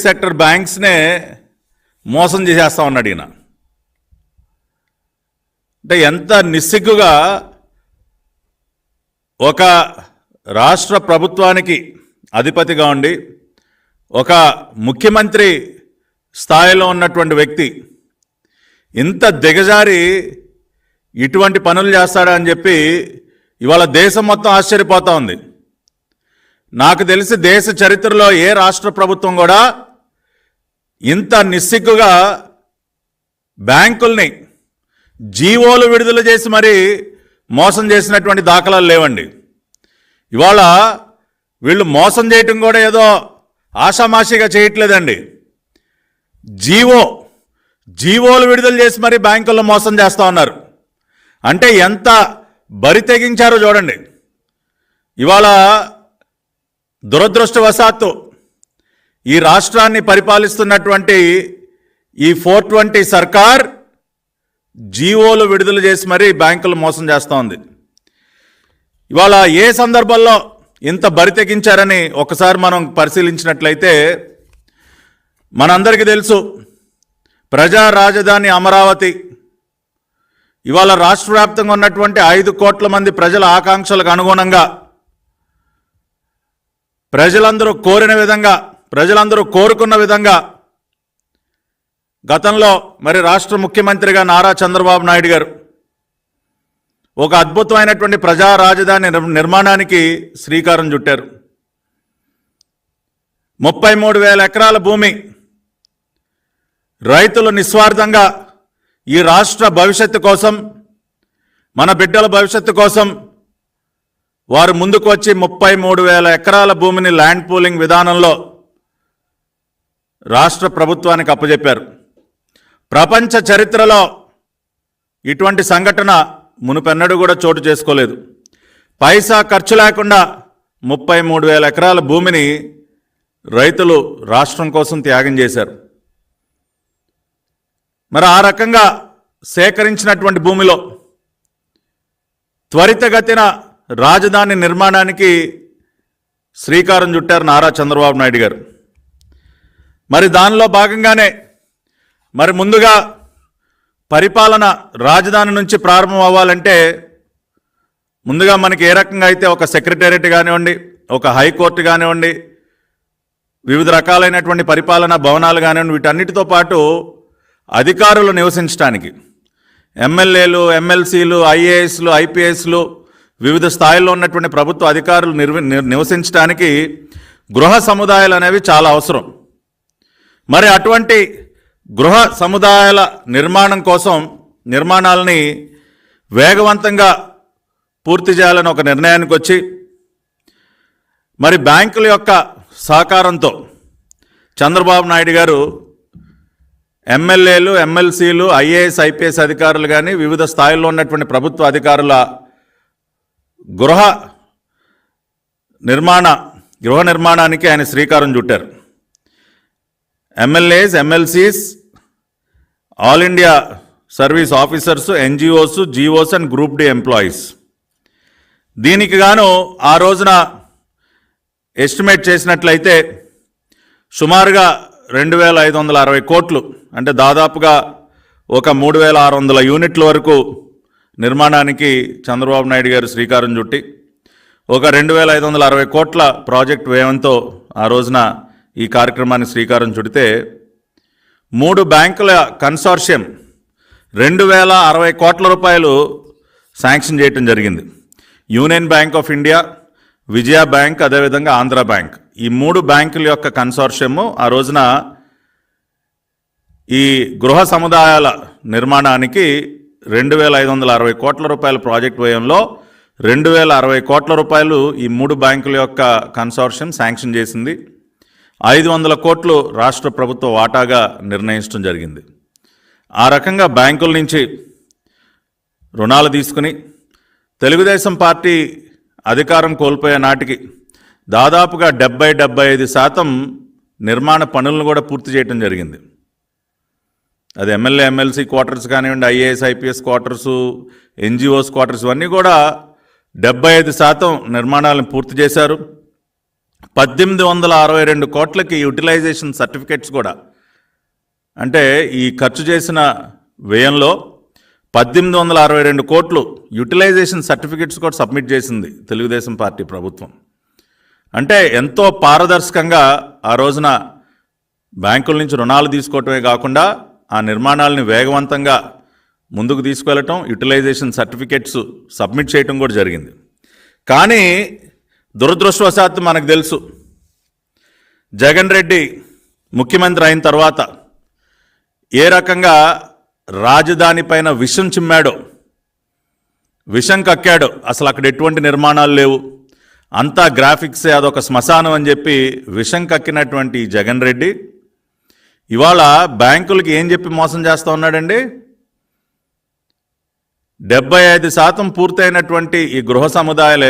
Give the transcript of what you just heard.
Sector బ్యాంక్స్నే మోసం చేసేస్తా ఉన్నాడు ఈయన. అంటే ఎంత నిస్సిగ్గుగా ఒక రాష్ట్ర ప్రభుత్వానికి అధిపతిగా ఉండి ఒక ముఖ్యమంత్రి స్థాయిలో ఉన్నటువంటి వ్యక్తి ఇంత దిగజారి ఇటువంటి పనులు చేస్తాడా అని చెప్పి ఇవాళ దేశం మొత్తం ఆశ్చర్యపోతా ఉంది. నాకు తెలిసి దేశ చరిత్రలో ఏ రాష్ట్ర ప్రభుత్వం కూడా ఇంత నిస్సిగ్గుగా బ్యాంకుల్ని జీవోలు విడుదల చేసి మరీ మోసం చేసినటువంటి దాఖలాలు లేవండి. ఇవాళ వీళ్ళు మోసం చేయటం కూడా ఏదో ఆషామాషిగా చేయట్లేదండి. జీవోలు విడుదల చేసి మరీ బ్యాంకుల్లో మోసం చేస్తూ ఉన్నారు. అంటే ఎంత బరి తెగించారో చూడండి. ఇవాళ దురదృష్టవశాత్తు ఈ రాష్ట్రాన్ని పరిపాలిస్తున్నటువంటి ఈ 420 సర్కార్ జీవోలు విడుదల చేసి మరీ బ్యాంకులు మోసం చేస్తూ ఉంది. ఇవాళ ఏ సందర్భంలో ఇంత బరి తెగించారని ఒకసారి మనం పరిశీలించినట్లయితే మనందరికీ తెలుసు, ప్రజా రాజధాని అమరావతి ఇవాళ రాష్ట్ర వ్యాప్తంగా ఉన్నటువంటి 5 కోట్ల మంది ప్రజల ఆకాంక్షలకు అనుగుణంగా ప్రజలందరూ కోరిన విధంగా, ప్రజలందరూ కోరుకున్న విధంగా గతంలో మరి రాష్ట్ర ముఖ్యమంత్రిగా నారా చంద్రబాబు నాయుడు గారు ఒక అద్భుతమైనటువంటి ప్రజా రాజధాని నిర్మాణానికి శ్రీకారం చుట్టారు. 33,000 ఎకరాల భూమి రైతులు నిస్వార్థంగా ఈ రాష్ట్ర భవిష్యత్తు కోసం, మన బిడ్డల భవిష్యత్తు కోసం వారు ముందుకు వచ్చి 33,000 ఎకరాల భూమిని ల్యాండ్ పూలింగ్ విధానంలో రాష్ట్ర ప్రభుత్వానికి అప్పజెప్పారు. ప్రపంచ చరిత్రలో ఇటువంటి సంఘటన మునుపెన్నడూ కూడా చోటు చేసుకోలేదు. పైసా ఖర్చు లేకుండా 33,000 ఎకరాల భూమిని రైతులు రాష్ట్రం కోసం త్యాగం చేశారు. మరి ఆ రకంగా సేకరించినటువంటి భూమిలో త్వరితగతిన రాజధాని నిర్మాణానికి శ్రీకారం చుట్టారు నారా చంద్రబాబు నాయుడు గారు. మరి దానిలో భాగంగానే మరి ముందుగా పరిపాలన రాజధాని నుంచి ప్రారంభం అవ్వాలంటే ముందుగా మనకి ఏ రకంగా అయితే ఒక సెక్రటేరియట్ కానివ్వండి, ఒక హైకోర్టు కానివ్వండి, వివిధ రకాలైనటువంటి పరిపాలనా భవనాలు కానివ్వండి, వీటన్నిటితో పాటు అధికారులు నివసించడానికి ఎమ్మెల్యేలు, ఎమ్మెల్సీలు, ఐఏఎస్లు, ఐపీఎస్లు, వివిధ స్థాయిల్లో ఉన్నటువంటి ప్రభుత్వ అధికారులు నివసించడానికి గృహ సముదాయాలు అనేవి చాలా అవసరం. మరి అటువంటి గృహ సముదాయాల నిర్మాణం కోసం నిర్మాణాలని వేగవంతంగా పూర్తి చేయాలని ఒక నిర్ణయానికి వచ్చి మరి బ్యాంకుల యొక్క సహకారంతో చంద్రబాబు నాయుడు గారు ఎమ్మెల్యేలు, ఎమ్మెల్సీలు, ఐఏఎస్, ఐపీఎస్ అధికారులు కానీ వివిధ స్థాయిల్లో ఉన్నటువంటి ప్రభుత్వ అధికారుల గృహ నిర్మాణానికి ఆయన శ్రీకారం చుట్టారు. MLAs, MLCs, all India service officers, NGOs, GOs and group D employees. దీనికి గాను ఆ రోజున ఎస్టిమేట్ చేసినట్లయితే సుమారుగా 2,560 కోట్లు, అంటే దాదాపుగా ఒక 3,600 యూనిట్ల వరకు నిర్మాణానికి చంద్రబాబు నాయుడు గారు శ్రీకారం చుట్టి ఒక 2,560 కోట్ల ప్రాజెక్ట్ వ్యయంతో ఆ రోజున ఈ కార్యక్రమాన్ని శ్రీకారం చుడితే 3 బ్యాంకుల కన్సార్షియం 2,060 కోట్ల రూపాయలు శాంక్షన్ చేయటం జరిగింది. Union bank of India, Vijaya bank, అదేవిధంగా ఆంధ్ర బ్యాంక్, ఈ 3 బ్యాంకుల యొక్క కన్సార్షియము ఆ రోజున ఈ గృహ సముదాయాల నిర్మాణానికి 2,560 కోట్ల రూపాయల ప్రాజెక్ట్ వ్యయంలో 2,060 కోట్ల రూపాయలు ఈ 3 బ్యాంకుల యొక్క కన్సార్షియం శాంక్షన్ చేసింది. 500 కోట్లు రాష్ట్ర ప్రభుత్వ వాటాగా నిర్ణయించడం జరిగింది. ఆ రకంగా బ్యాంకుల నుంచి రుణాలు తీసుకుని తెలుగుదేశం పార్టీ అధికారం కోల్పోయే నాటికి దాదాపుగా 70-75% నిర్మాణ పనులను కూడా పూర్తి చేయడం జరిగింది. అది ఎమ్మెల్యే, ఎమ్మెల్సీ క్వార్టర్స్ కానివ్వండి, IAS, IPS quarters, NGOs quarters, ఇవన్నీ కూడా 75% నిర్మాణాలను పూర్తి చేశారు. 1862 కోట్లకి యూటిలైజేషన్ సర్టిఫికెట్స్ కూడా, అంటే ఈ ఖర్చు చేసిన వ్యయంలో 1862 కోట్లు యూటిలైజేషన్ సర్టిఫికెట్స్ కూడా సబ్మిట్ చేసింది తెలుగుదేశం పార్టీ ప్రభుత్వం. అంటే ఎంతో పారదర్శకంగా ఆ రోజున బ్యాంకుల నుంచి రుణాలు తీసుకోవటమే కాకుండా ఆ నిర్మాణాలని వేగవంతంగా ముందుకు తీసుకెళ్ళటం, యూటిలైజేషన్ సర్టిఫికెట్స్ సబ్మిట్ చేయటం కూడా జరిగింది. కానీ దురదృష్టవశాత్తు మనకు తెలుసు, జగన్ రెడ్డి ముఖ్యమంత్రి అయిన తర్వాత ఏ రకంగా రాజధాని పైన విషం చిమ్మాడో, విషం కక్కాడో. అసలు అక్కడ ఎటువంటి నిర్మాణాలు లేవు, అంతా గ్రాఫిక్సే, అదొక శ్మశానం అని చెప్పి విషం కక్కినటువంటి జగన్ రెడ్డి ఇవాళ బ్యాంకులకి ఏం చెప్పి మోసం చేస్తూ ఉన్నాడండి? 75% పూర్తయినటువంటి ఈ గృహ సముదాయాలు